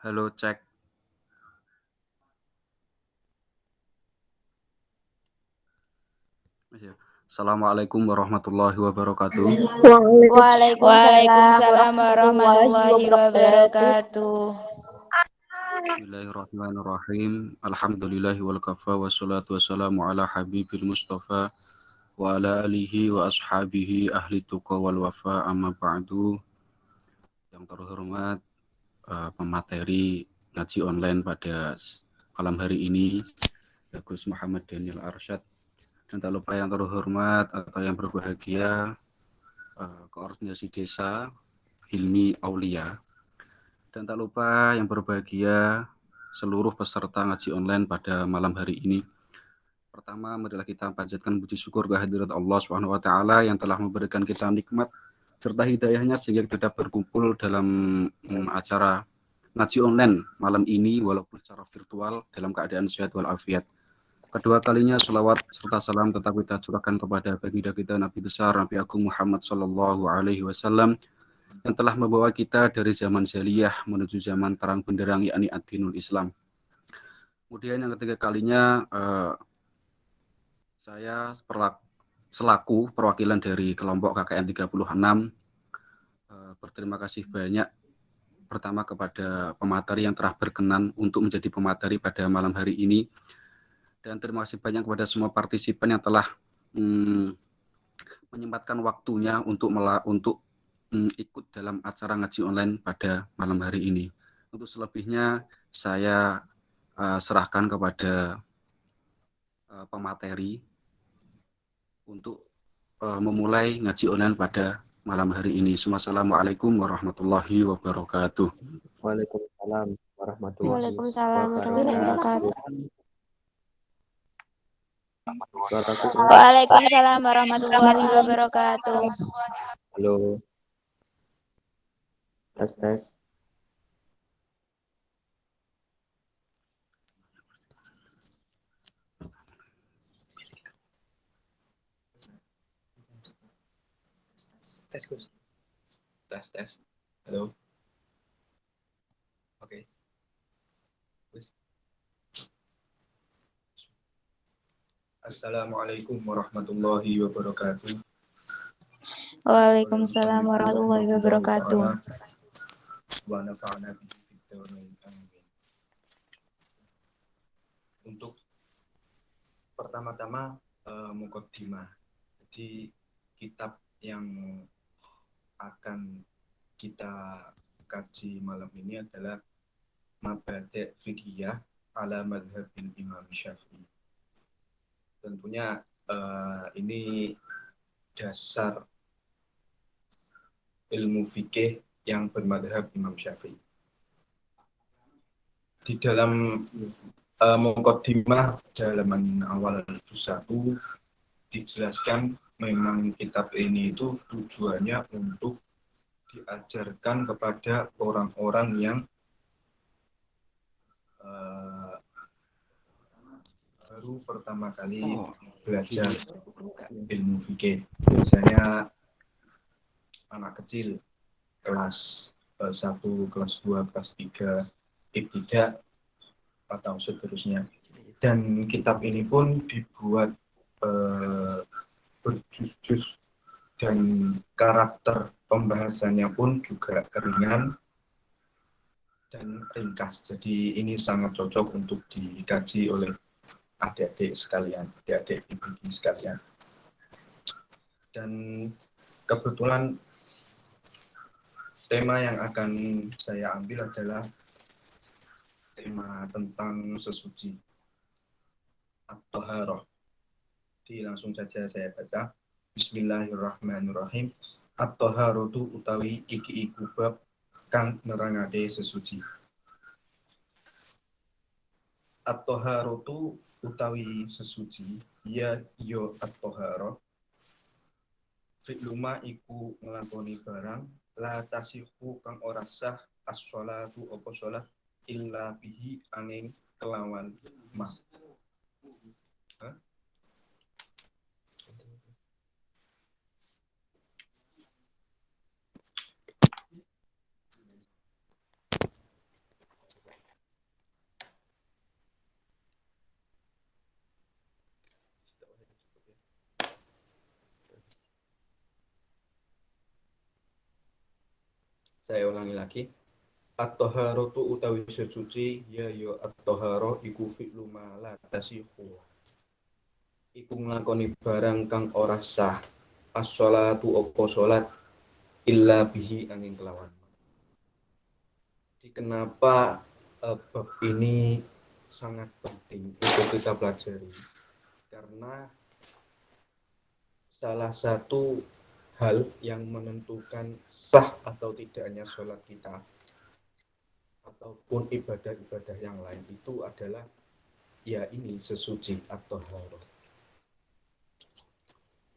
Halo, cek. Assalamualaikum warahmatullahi wabarakatuh. Waalaikumsalam Waalaikumsalam warahmatullahi warahmatullahi wabarakatuh. wabarakatuh. Bismillahirrahmanirrahim. Alhamdulillahi wal kafa wassalatu wassalamu ala habibil mustafa wa ala alihi wa ashabihi ahli tuqa wal wafa amma ba'du. Yang terhormat pemateri ngaji online pada malam hari ini, Gus Muhammad Daniel Arsyad. Dan tak lupa yang terhormat atau yang berbahagia koordinasi desa Hilmi Aulia. Dan tak lupa yang berbahagia seluruh peserta ngaji online pada malam hari ini. Pertama, marilah kita panjatkan puji syukur kehadirat Allah Subhanahu wa taala yang telah memberikan kita nikmat serta hidayahnya sehingga kita dapat berkumpul dalam acara ngaji online malam ini walaupun secara virtual dalam keadaan sehat walafiat. Kedua kalinya selawat serta salam tetap kita curahkan kepada baginda kita Nabi besar Nabi Agung Muhammad sallallahu alaihi wasallam yang telah membawa kita dari zaman jahiliyah menuju zaman terang benderang yakni ad-dinul Islam. Kemudian yang ketiga kalinya saya selaku perwakilan dari kelompok KKN 36 berterima kasih banyak pertama kepada pemateri yang telah berkenan untuk menjadi pemateri pada malam hari ini, dan terima kasih banyak kepada semua partisipan yang telah menyempatkan waktunya untuk ikut dalam acara ngaji online pada malam hari ini. Untuk selebihnya saya serahkan kepada pemateri untuk memulai ngaji online pada malam hari ini. Assalamualaikum warahmatullahi wabarakatuh. Waalaikumsalam warahmatullahi Waalaikumsalam warahmatullahi wabarakatuh. wabarakatuh. Suaraku Waalaikumsalam warahmatullahi wabarakatuh. halo, tes tes. Tes Gus. Tes. Halo. Oke. Gus. Assalamualaikum warahmatullahi wabarakatuh. Waalaikumsalam warahmatullahi wabarakatuh. Wa nafa'ana bihi fid dharain. Amin. Untuk pertama-tama muqaddimah. Jadi kitab yang akan kita kaji malam ini adalah Mabadi' Fiqhiyah ala Madhabil Imam Syafi'i. Tentunya ini dasar ilmu fikih yang bermadhab Imam Syafi'i. Di dalam muqaddimah halaman awal juz 1 dijelaskan memang kitab ini itu tujuannya untuk diajarkan kepada orang-orang yang baru pertama kali belajar ilmu fikih. Biasanya anak kecil kelas 1, kelas 2, kelas 3 ibtidah atau seterusnya. Dan kitab ini pun dibuat berjuz-juz dan karakter pembahasannya pun juga ringan dan ringkas. Jadi ini sangat cocok untuk dikaji oleh adik-adik sekalian, adik-adik ibu sekalian. Dan kebetulan tema yang akan saya ambil adalah tema tentang sesuci, at-thaharah. Jadi langsung saja saya baca. Bismillahirrahmanirrahim. At-thaharatu utawi iki iku bab kang nerangake sesuci. At-thaharatu utawi sesuci ya yo at-thaharah fi'luma iku nglakoni barang la tasihu kang ora sah as-sholatu apa sholat illa bihi angin kelawan ma. Saya ulangi lagi. At-taharatu utawi sesuci ya at-tahara iku fi'lu ma la tasihu. Iku nglakoni barang kang ora sah. As-sholatu apa salat illa bihi angin kelawan. Jadi kenapa bab ini sangat penting untuk kita pelajari? Karena salah satu hal yang menentukan sah atau tidaknya sholat kita ataupun ibadah-ibadah yang lain itu adalah ya ini sesuci atau haro.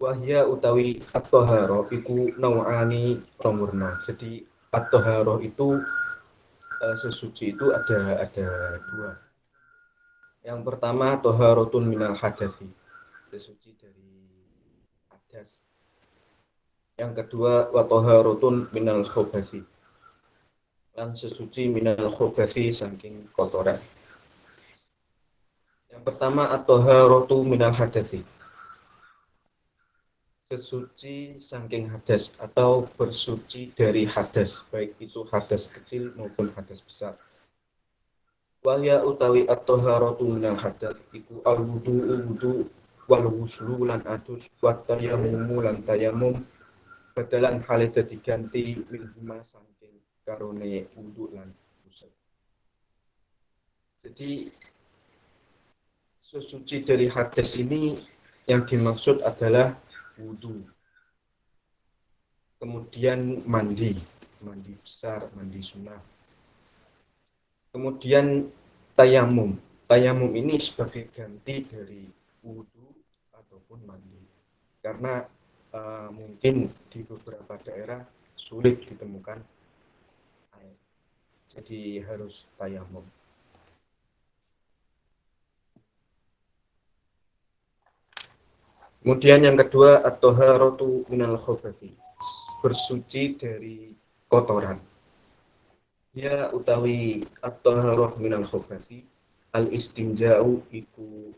Wahya utawi at-tahara iku nau'ani romurna. Jadi at-tahara itu sesuci itu ada dua. Yang pertama taharatun minal hadasi, sesuci dari hadas. Yang kedua wa taharatun minal khobasi, dan sesuci minal khobasi saking kotoran. Yang pertama at-taharatu minal hadasi, sesuci saking hadas atau bersuci dari hadas, baik itu hadas kecil maupun hadas besar. Wahya utawi at-taharatu minal hadas iku al-wudu wal wuslu lan adus wa tayammum lan tayammum badalan hale dadi ganti minhuma saking karone wudu lan wuslu. Jadi sesuci dari hadas ini yang dimaksud adalah wudu. Kemudian mandi besar, mandi sunnah. Kemudian tayamum. Tayamum ini sebagai ganti dari wudu ataupun mandi. Karena mungkin di beberapa daerah sulit ditemukan air. Jadi harus tayamum. Kemudian yang kedua at-taharatu minal khabasi, bersuci dari kotoran. Ya utawi at-taharah minal khabasi al-istinja'u iku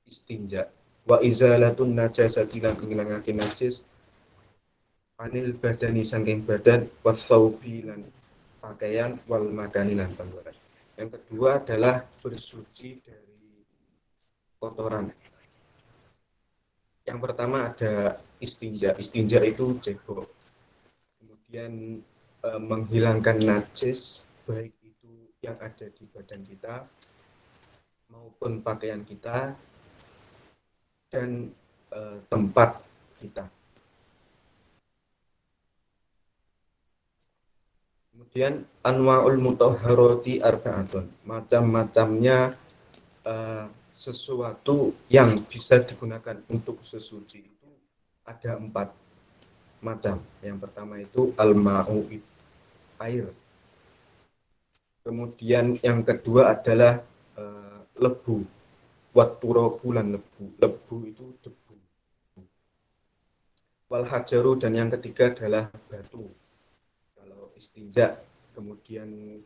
istinja wa izalatun najasati lan ngilangaken najis anil badani saking badan wasaubi lan pakaian wal madani lan panggonan. Yang kedua adalah bersuci dari kotoran. Yang pertama ada istinja. Istinja itu cebok. Kemudian menghilangkan najis baik itu yang ada di badan kita maupun pakaian kita dan tempat kita. Kemudian anwa'ul mutahharati arba'atun, macam-macamnya sesuatu yang bisa digunakan untuk sesuci itu ada 4 macam. Yang pertama itu al-ma'u, air. Kemudian yang kedua adalah lebu, wat-turabu lan lebu. Lebu itu debu. Wal hajaru, dan yang ketiga adalah batu. Kalau istinja, kemudian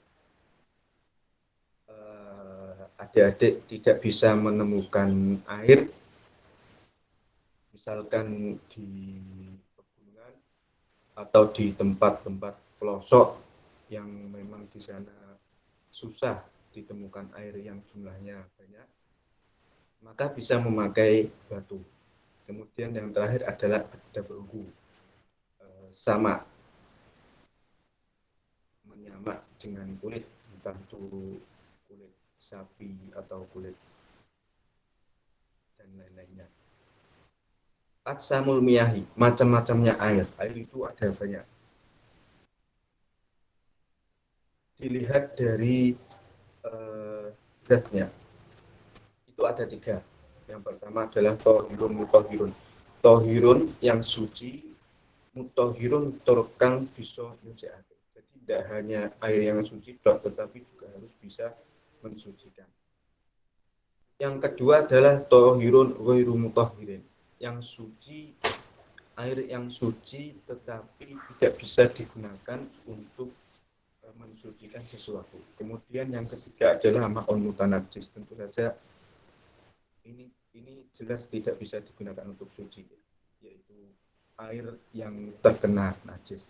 adik-adik tidak bisa menemukan air, misalkan di pegunungan atau di tempat-tempat pelosok yang memang di sana susah ditemukan air yang jumlahnya banyak, maka bisa memakai batu. Kemudian yang terakhir adalah ad-dab'u, sama, menyamak dengan kulit, entah itu kulit sapi atau kulit dan lain-lainnya. Aqsamul miyahi, macam-macamnya air. Air itu ada banyak. Dilihat dari zatnya. Itu ada 3. Yang pertama adalah tohirun mutahhirun. Tohirun yang suci, mutahhirun turkang bisa nyucikake. Jadi tidak hanya air yang suci, tetapi juga harus bisa mensucikan. Yang kedua adalah tohirun ghairu mutahhirin, yang suci, air yang suci tetapi tidak bisa digunakan untuk mensucikan sesuatu. Kemudian yang ketiga adalah ma'un mutanajjis. Tentu saja ini jelas tidak bisa digunakan untuk suci, yaitu air yang terkena najis.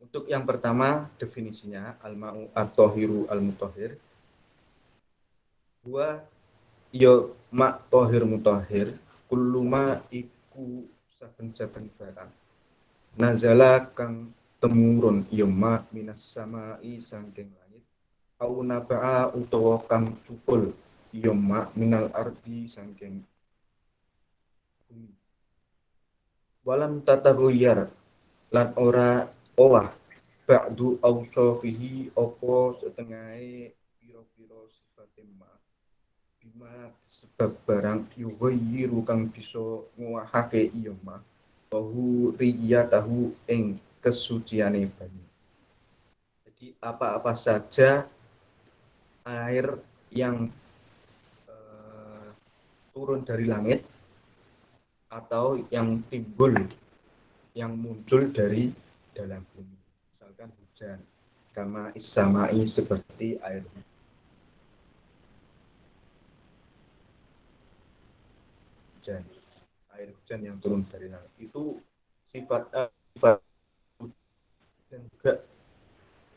Untuk yang pertama definisinya al-ma'u at-tahiru al-mutahhir. Dua, ya ma' tahir mutahhir kullu ma iku saben-saben barang nazala kang temurun ya ma minas samai sangking langit au naba'a utawa kang cukul ya ma minal ardi sangking bumi walam tataghayyar lan ora owah ba'du awsafihi apa setengahe pira-pira sifate ma bima sebab barang yughayyiru kang bisa nguwahake iya ma tahu riyatahu ing kesuciane banyu. Jadi apa-apa saja air yang turun dari langit atau yang timbul yang muncul dari dalam bumi. Misalkan hujan, kama issamai seperti air hujan. Air hujan yang turun dari langit itu sifat dan juga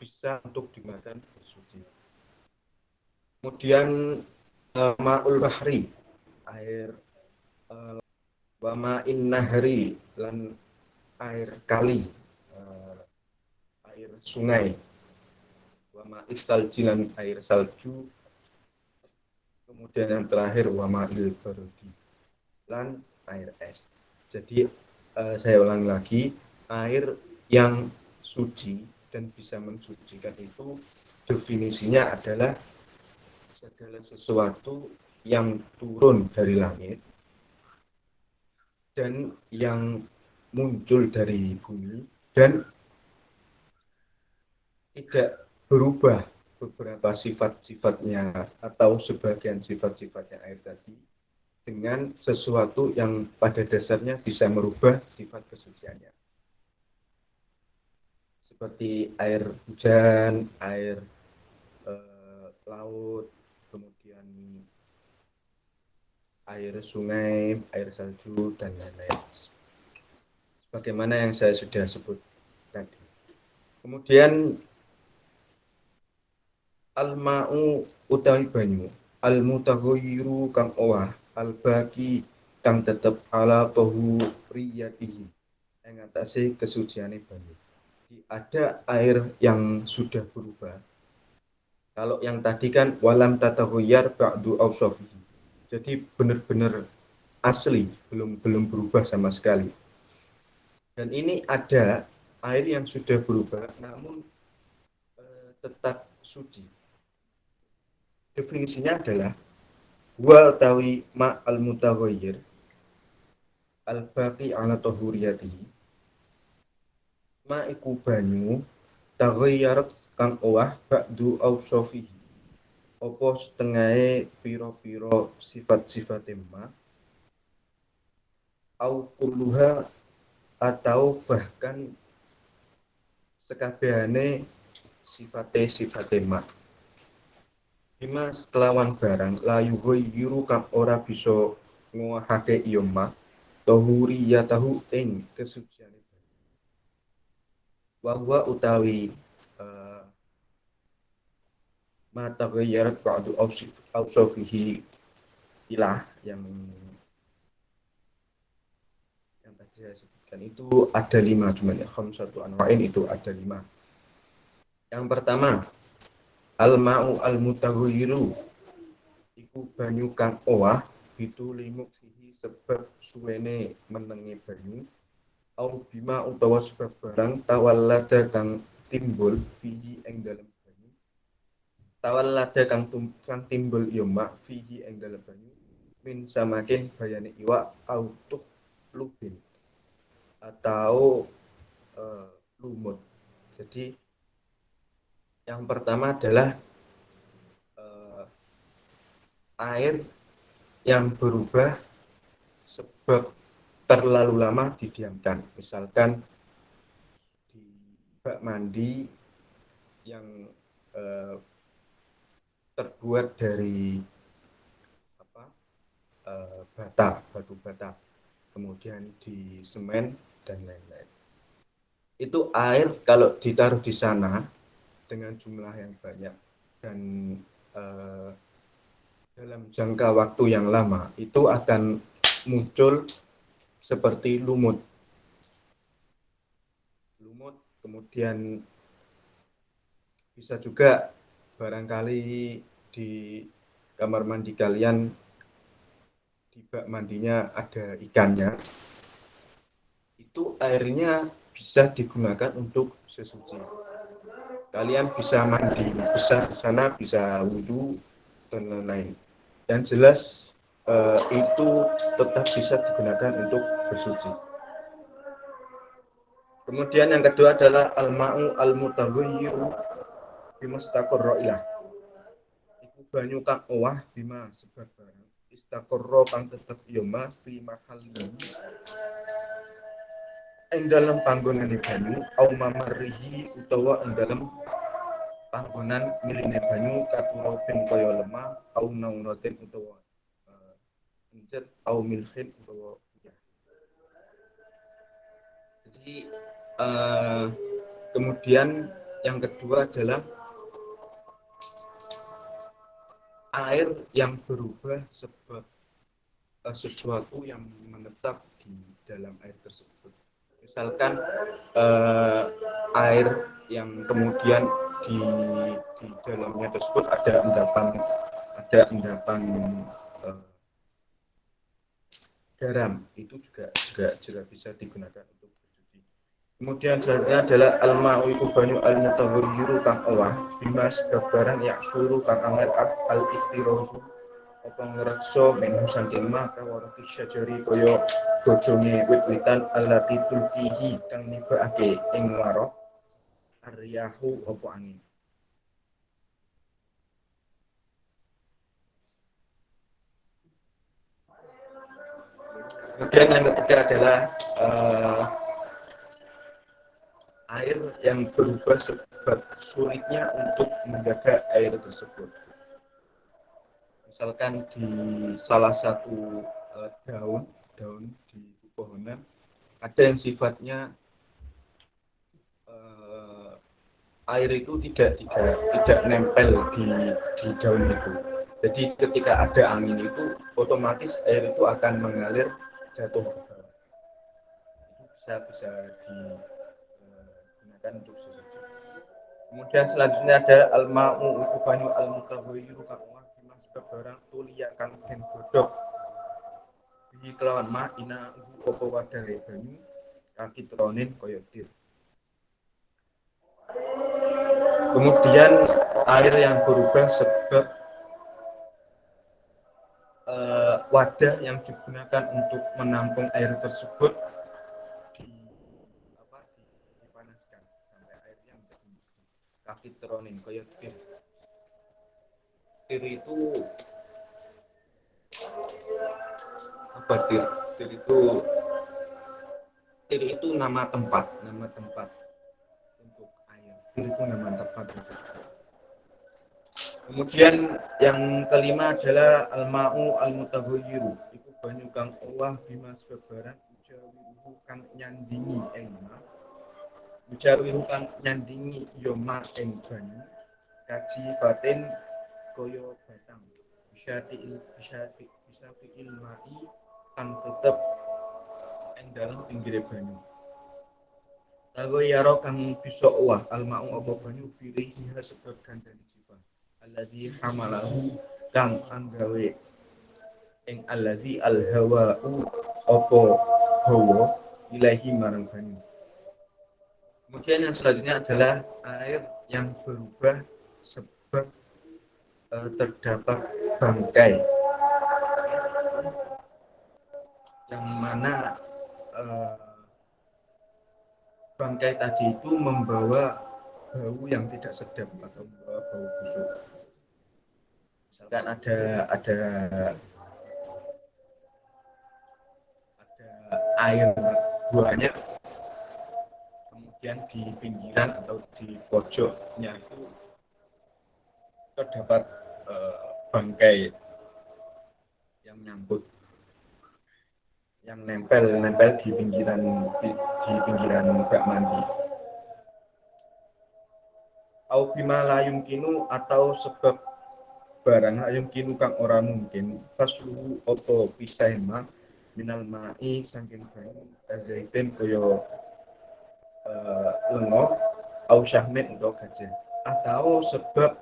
bisa untuk dimakan bersuci. Kemudian ma'ul bahri, air wa ma'in nahri lan air kali, air sungai, wa ma'is salji lan air salju. Kemudian yang terakhir wa ma'il bardi lan air es. Jadi saya ulangi lagi, air yang suci dan bisa mensucikan itu definisinya adalah segala sesuatu yang turun dari langit dan yang muncul dari bumi dan tidak berubah beberapa sifat-sifatnya atau sebagian sifat-sifatnya air tadi dengan sesuatu yang pada dasarnya bisa merubah sifat kesuciannya. Seperti air hujan, air laut, kemudian air sungai, air salju, dan lain-lain. Sebagaimana yang saya sudah sebut tadi. Kemudian al-ma'u utawi banyu, al-mutaghayyiru kang owah, al-baqi kang tetep ala tahuriyatihi. Yang atase kesuciane banyu. Ada air yang sudah berubah. Kalau yang tadi kan walam tataghayyar ba'du awsafihi. Jadi benar-benar asli, belum berubah sama sekali. Dan ini ada air yang sudah berubah namun tetap suci. Definisinya adalah wa tawi ma al-mutaghayyir al-baqi ala tahuriyatihi. Ma iku banyu taghayyarat kang owah ba'du awsafihi. Apa setengahe pira-pira sifat-sifat ma au kulluha atau bahkan sekabehane sifate ma. Bima kelawan barang layu ghayyiru kang ora bisa nguwahake iya ma tahuriyatahu ing kesuciane. Wa huwa utawi mata ghayarat ba'du awsafihi ilah yang tadi saya sebutkan itu ada 5 jumlahnya. Khamsatu anwa'in itu ada 5. Yang pertama, al-ma'u al-mutaghayyiru iku banyu kang owah itu limuk sihi sebab suwene menenge banyu au bima utawa sebab barang tawallada kang timbul fihi ing dalem tawallada kang timbul ya mak fihi ing dalem banyu min samakin bayane iwak autuh lubin atau lumut. Jadi yang pertama adalah air yang berubah sebab terlalu lama didiamkan. Misalkan di bak mandi yang terbuat dari batu bata, kemudian di semen dan lain-lain. itu air kalau ditaruh di sana dengan jumlah yang banyak dan dalam jangka waktu yang lama itu akan muncul seperti lumut, kemudian bisa juga barangkali di kamar mandi kalian di bak mandinya ada ikannya, itu airnya bisa digunakan untuk sesuci. Kalian bisa mandi besar di sana, bisa wudhu dan lain-lain. Yang jelas itu tetap bisa digunakan untuk bersuci. Kemudian yang kedua adalah al-ma'u al-mutaghayyiru bimastaqarra ilah. Iku banyu kang owah bima sebab barang istaqarra kang tetep yoma fi mahallihi ing dalam panggonane banyu au mamarrihi utawa ing dalam panggonan miline banyu katura ben kaya lemah au nauratin utawa encet au milhin utawa uyah. Jadi kemudian yang kedua adalah air yang berubah sebab sesuatu yang menetap di dalam air tersebut. Misalkan air yang kemudian di dalamnya tersebut ada endapan garam, itu juga bisa digunakan untuk bersuci. Kemudian selanjutnya adalah al-ma'u iku banyu al-mutaghayyiru kang owah bima sebab barang yaksuru kang angel al-ikhtirozu apa ngrekso minhu saking ma kawarati syajari kaya bojone wit-witan allati tulkihi kang nibakake ing warok arriyahu apa angin. Kemudian yang ketiga adalah air yang berubah sebab sulitnya untuk menjaga air tersebut. Misalkan di salah satu daun di pepohonan ada yang sifatnya air itu tidak nempel di daun itu. Jadi ketika ada angin itu otomatis air itu akan mengalir jatuh ke bawah. Itu bisa digunakan untuk sesuatu. Kemudian selanjutnya ada al-ma'u iku banyu al-mutaghayyiru kang bima sebab barang tuliya kang den godhog iki kelawan ma ina apa wadahe banyu kaki tronin kaya dir. Kemudian air yang berubah sebab wadah yang digunakan untuk menampung air tersebut dipanaskan sampai airnya menjadi mendidih. Kaki tronin kaya tir. Tir itu apa tir? Tir itu nama tempat untuk air. Tir itu nama tempat untuk air. Kemudian yang kelima adalah al-ma'u al-mutaghayyiru. Iku banyu kang owah bima sebab barang ujawiruhu kang nyandingi ing ma. Ujawiruhu kang nyandingi ya ma ing banyu. Kaji batin kaya batang. Bisa ilmai kang tetep ing dalam pinggire banyu. Lagu yaro kang bisa owah al-ma'u apa banyu pilih sebab gandane jiwa. Alladzi hamalahu kang anggawe ing alladzi alhawa'u apa hawa ilahi marang banyu. Kemudian yang selanjutnya adalah air yang berubah sebab terdapat bangkai yang mana bangkai tadi itu membawa bau yang tidak sedap atau membawa bau busuk. Misalkan ada air banyak, kemudian di pinggiran atau di pojoknya itu terdapat bangkai yang nyangkut, yang nempel di pinggiran bak mandi. au bima la yumkinu atau sebab barang la yumkinu kang ora mungkin fasluhu apa pisahe ma minal ma'i saking banyu azaitin kaya lengo au syahmin atau gajah atau sebab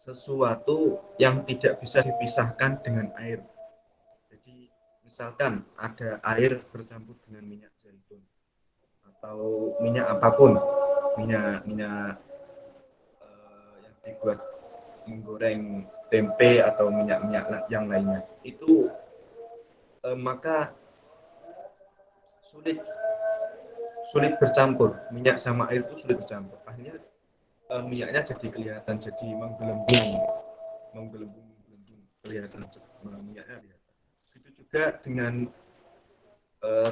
sesuatu yang tidak bisa dipisahkan dengan air. Jadi misalkan ada air bercampur dengan minyak zaitun atau minyak apapun, minyak yang dibuat menggoreng tempe atau minyak-minyak yang lainnya, itu maka sulit bercampur. Minyak sama air itu sulit bercampur. Akhirnya minyaknya jadi kelihatan, jadi menggelembung kelihatan, minyaknya kelihatan. Itu juga dengan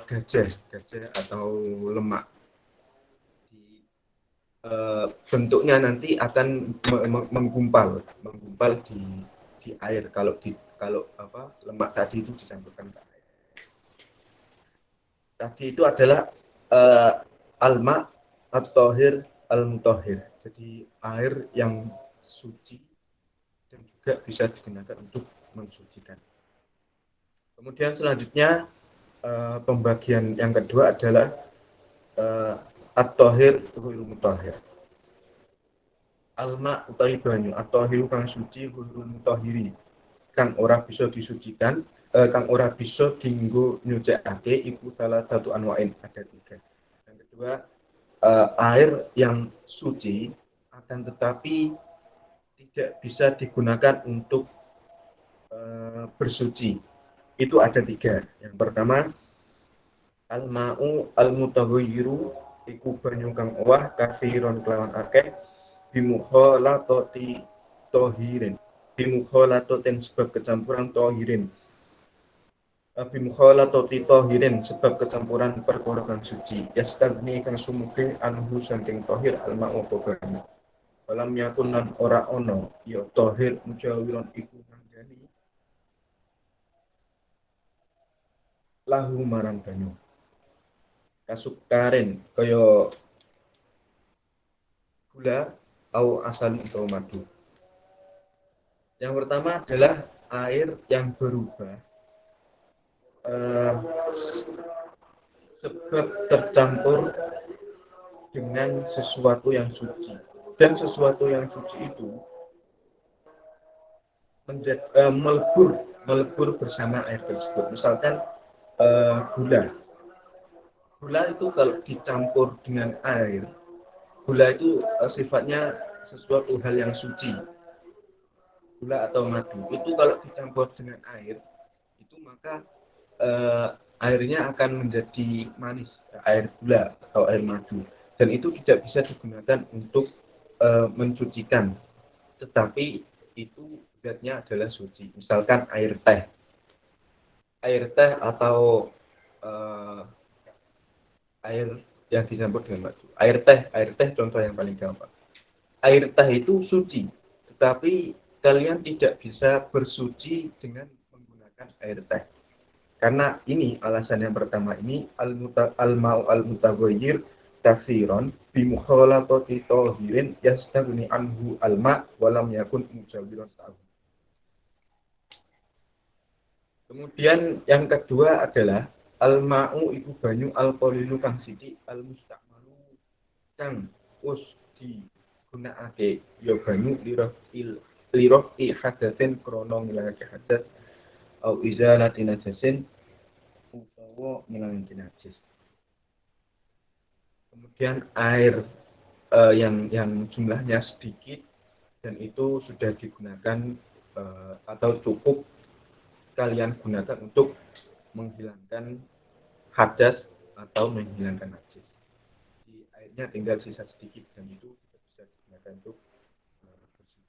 gajah atau lemak. Bentuknya nanti akan menggumpal di air kalau lemak tadi itu dicampurkan ke air. Tadi itu adalah alma at-tahir al-mutahhir. Jadi air yang suci dan juga bisa digunakan untuk mensucikan. Kemudian selanjutnya pembagian yang kedua adalah at-tahir ghairu mutahhir. Alma utawi banyu at-tahir kang suci ghairu mutahhiri kang ora bisa disucikan, kang ora bisa dienggo nyucikake iku salah satu anwa'in, ada 3. Yang kedua air yang suci akan tetapi tidak bisa digunakan untuk bersuci. Itu ada 3. Yang pertama al-ma'u al-mutaghayyiru iku banyu kang owah kafiron kelawan akeh bimukhalatati tahirin. Bimukhalatatin sebab kecampuran tahirin. Bimukhalatati tahirin sebab kecampuran perkara kang suci. Yastagni kang sumuge anhu saking tahir al-ma'u banyu. Walam yakun lan ora ono ya tahir mujawiron iku manjani lahu marang banyu. Kasukarin kaya gula au asal atau madu. Yang pertama adalah air yang berubah sebab tercampur dengan sesuatu yang suci, dan sesuatu yang suci itu melebur bersama air tersebut. Misalkan gula itu kalau dicampur dengan air, gula itu sifatnya sesuatu hal yang suci. Gula atau madu itu kalau dicampur dengan air, itu maka airnya akan menjadi manis, air gula atau air madu, dan itu tidak bisa digunakan untuk mensucikan, tetapi itu zatnya adalah suci. Misalkan air teh atau air yang dicampur dengan madu. Air teh contoh yang paling gampang. Air teh itu suci, tetapi kalian tidak bisa bersuci dengan menggunakan air teh. Karena ini alasan yang pertama ini al-ma'u al-mutaghayyir katsiran bi mukhalatati tahirin yastaghni anhu al-ma' wa lam yakun mujawiran ta'am. Kemudian yang kedua adalah al-ma'u iku banyu al-qalilu kang sithik al-musta'malu kang wis digunakake ya banyu lirofi hadatsin krana ngilangake hadas au izalati najasin utawa ngilangake najis. Kemudian air yang jumlahnya sedikit dan itu sudah digunakan atau cukup kalian gunakan untuk menghilangkan hadas atau menghilangkan najis. Di airnya tinggal sisa sedikit dan itu bisa digunakan untuk bersuci.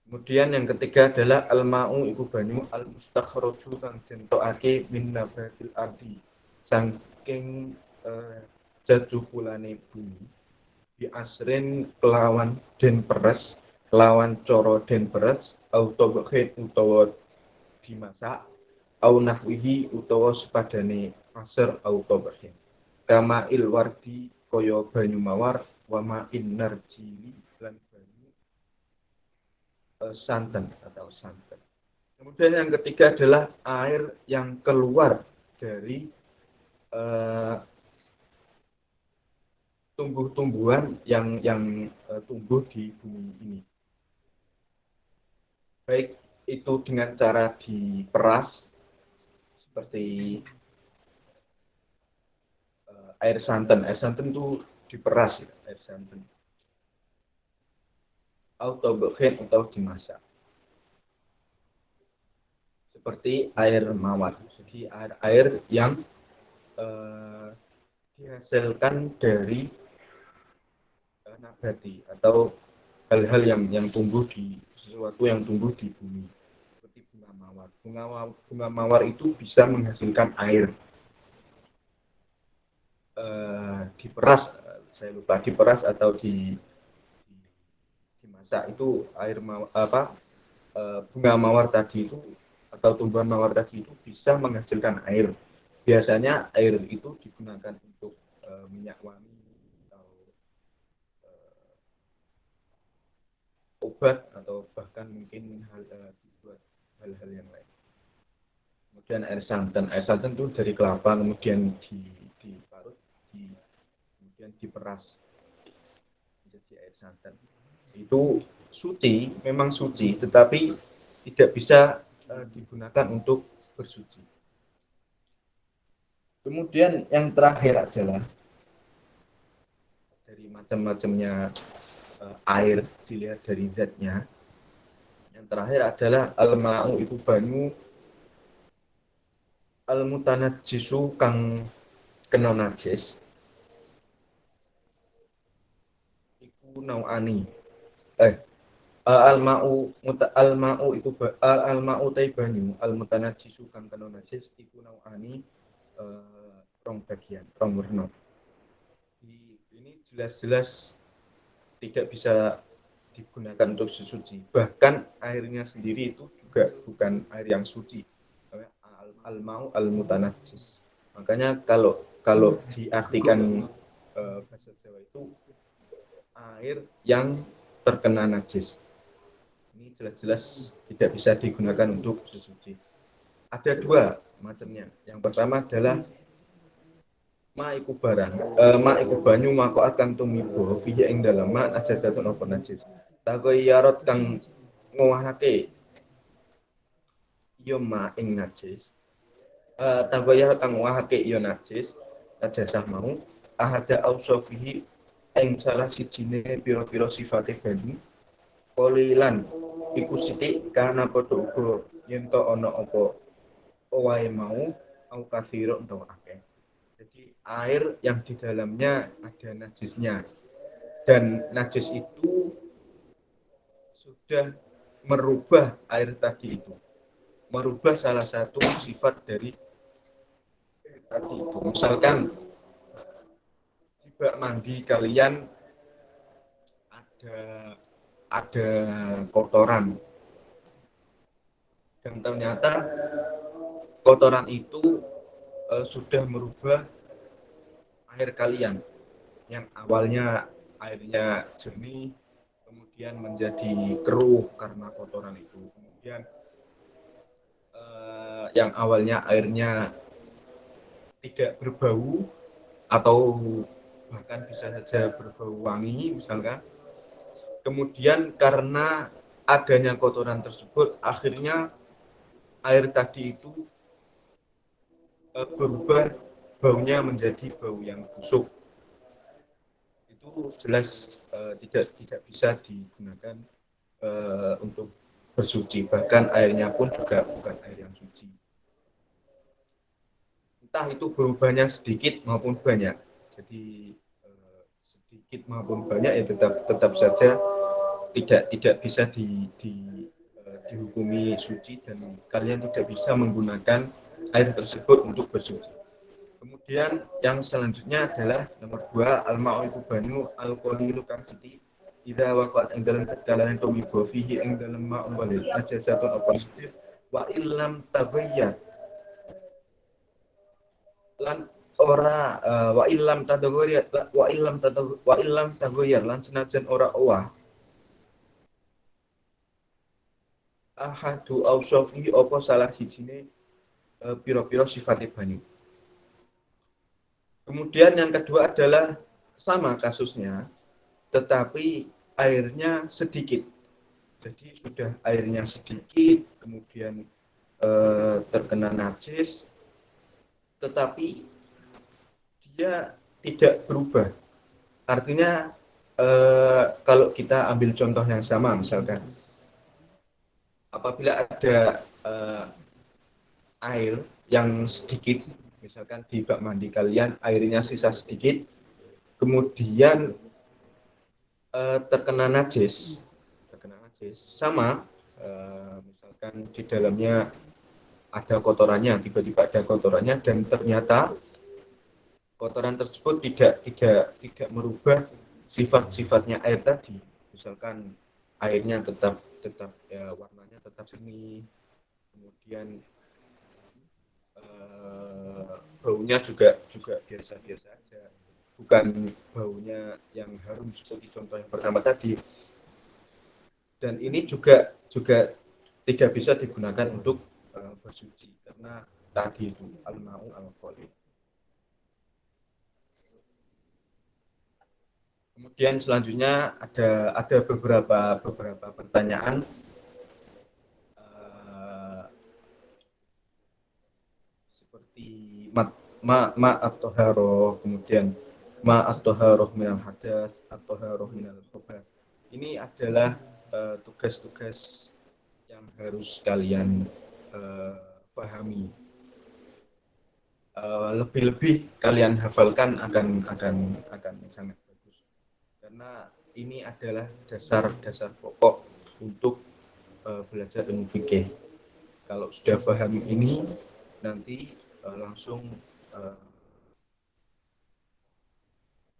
Kemudian yang ketiga adalah al-ma'u iku banyu al-mustakhraju kang dentokake min nabatil ardi saking jajupulane bumi bi asrin kelawan den peres, kelawan cara den peres autobakhin utawa dimasak au nahwihi utawa sepadane pasir autobakhin kama ilwardi kaya banyu mawar wa ma'in narjili lan banyu santan atau santan. Kemudian yang ketiga adalah air yang keluar dari tumbuh-tumbuhan yang tumbuh di bumi ini. Baik itu dengan cara diperas seperti air santan. Air santan itu diperas ya, air santan. Atau dimasak. Seperti air mawar. Jadi air yang dihasilkan dari nabati atau hal-hal yang tumbuh di sesuatu yang tumbuh di bumi. Seperti bunga mawar. Bunga mawar itu bisa menghasilkan air. Diperas, saya lupa diperas atau dimasak itu air bunga mawar tadi itu atau tumbuhan mawar tadi itu bisa menghasilkan air. Biasanya air itu digunakan untuk minyak wangi atau obat atau bahkan mungkin dibuat hal-hal yang lain. Kemudian air santan itu dari kelapa kemudian diparut, kemudian diperas menjadi air santan. Itu suci, memang suci, tetapi tidak bisa digunakan untuk bersuci. Kemudian yang terakhir adalah dari macam-macamnya air dilihat dari zatnya. Yang terakhir adalah al-ma'u itu banyu, al-mutanajjisu kang kena najis. Iku nau'ani. Al-ma'u itu al-ma'u tai banyu, al-mutanajjisu kang kena najis iku nau'ani rong bagian, rong werna. Ini jelas-jelas tidak bisa digunakan untuk suci. Bahkan airnya sendiri itu juga bukan air yang suci. Al-ma'u al-mutanajjis. Makanya kalau diartikan bahasa Jawa itu air yang terkena najis. Ini jelas-jelas tidak bisa digunakan untuk suci. Ada dua macamnya. Yang pertama adalah ma'iku banyu mako akan tumibo fihi ing dalem ma najasatun apa najis. Tagoyarot kang ngowahake yo ma ing najis. Tagoyarot kang ngowahake yo najis najasah mau ahada ausofihi ing salah sijine pira-pira sifate banyu kolilan iku sithik kana padha uga yen to ana apa wae mau au kathiro utawa akeh. Jadi air yang di dalamnya ada najisnya dan najis itu sudah merubah air tadi itu, merubah salah satu sifat dari air tadi itu. Misalkan di bak mandi kalian ada kotoran dan ternyata kotoran itu sudah merubah air kalian yang awalnya airnya jernih kemudian menjadi keruh karena kotoran itu. Kemudian yang awalnya airnya tidak berbau atau bahkan bisa saja berbau wangi misalkan. Kemudian karena adanya kotoran tersebut akhirnya air tadi itu berubah baunya menjadi bau yang busuk. Itu jelas tidak bisa digunakan untuk bersuci. Bahkan airnya pun juga bukan air yang suci. Entah itu berubahnya sedikit maupun banyak. Jadi sedikit maupun banyak ya tetap saja tidak bisa dihukumi suci dan kalian tidak bisa menggunakan air tersebut untuk bersuci. Kemudian yang selanjutnya adalah nomor 2 al-ma'u iku banyu al-qalilu kang sithik ida waqa'at ing dalem kedalanan tumibo fihi ing dalem ma'un walil najasatun apa najis wa illam tabayyat lan ora wa illam tagoyar lan senajan ora owah ahadu ausofi apa salah sijine pira-pira sifate banyu. Kemudian yang kedua adalah sama kasusnya, tetapi airnya sedikit. Jadi sudah airnya sedikit, kemudian terkena najis, tetapi dia tidak berubah. Artinya kalau kita ambil contoh yang sama, misalkan apabila ada air yang sedikit, misalkan di bak mandi kalian airnya sisa sedikit, kemudian terkena najis, sama misalkan di dalamnya ada kotorannya, tiba-tiba ada kotorannya dan ternyata kotoran tersebut tidak merubah sifat-sifatnya air tadi, misalkan airnya tetap ya, warnanya tetap seni, kemudian baunya juga biasa-biasa aja, bukan baunya yang harum seperti contoh yang pertama tadi. Dan ini juga tidak bisa digunakan untuk bersuci karena tadi itu al-ma'u al-qalil. Kemudian selanjutnya ada beberapa pertanyaan seperti ma at-taharah, kemudian ma at-taharah minal hadas, at-taharah minal khabath. Ini adalah tugas-tugas yang harus kalian pahami. Lebih-lebih kalian hafalkan akan sangat bagus. Karena ini adalah dasar pokok untuk belajar ilmu fikih. Kalau sudah paham ini, nanti langsung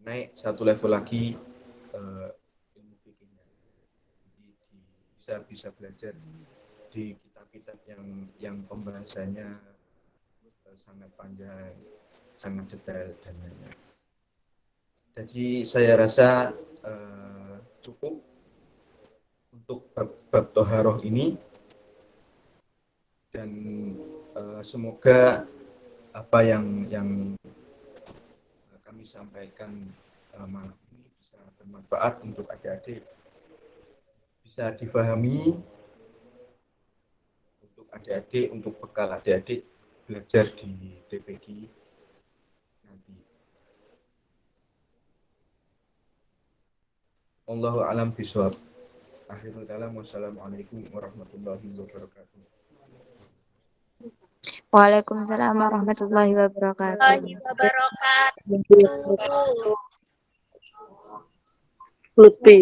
naik satu level lagi ilmu fikihnya. Jadi bisa belajar di kitab-kitab yang pembahasannya sangat panjang, sangat detail dan lain-lain. Jadi saya rasa cukup untuk bab toharoh ini, dan semoga apa yang kami sampaikan malam ini bisa bermanfaat untuk adik-adik, bisa difahami untuk adik-adik, untuk bekal adik-adik belajar di TPG nanti. Allahu a'lam bishawab. Akhirul kalam, wassalamualaikum warahmatullahi wabarakatuh. Waalaikumsalam warahmatullahi wabarakatuh. Lutfi.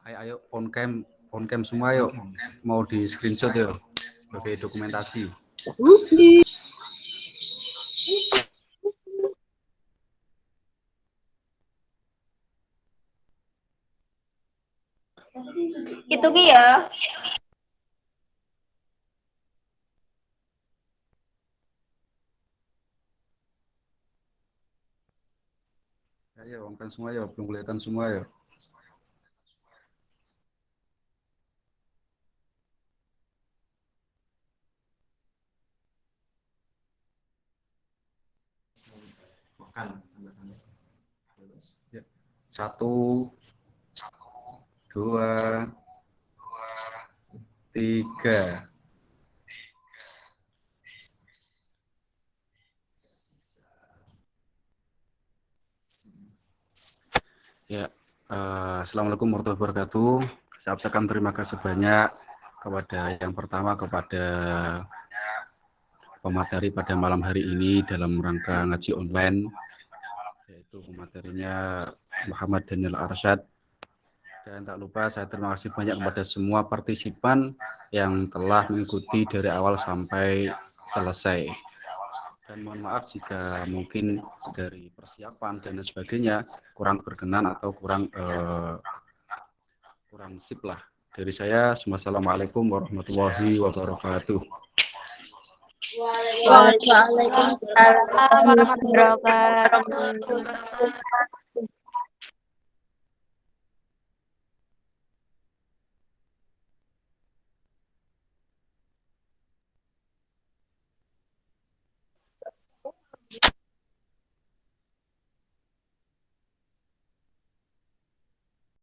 Ayo on cam semua yuk, mau di screenshot yuk sebagai dokumentasi. Itu Ki ya. Ayo on cam semua yuk, belum kelihatan semua yuk. Ya. 1, 2, 3. Ya, Assalamualaikum warahmatullahi wabarakatuh. Saya ucapkan terima kasih banyak kepada yang pertama kepada pemateri pada malam hari ini dalam rangka ngaji online, yaitu pematerinya Muhammad Daniel Arsyad. Dan tak lupa saya terima kasih banyak kepada semua partisipan yang telah mengikuti dari awal sampai selesai. Dan mohon maaf jika mungkin dari persiapan dan sebagainya kurang berkenan atau kurang sip lah. Dari saya, Assalamualaikum warahmatullahi wabarakatuh. Waalaikumsalam warahmatullahi wabarakatuh.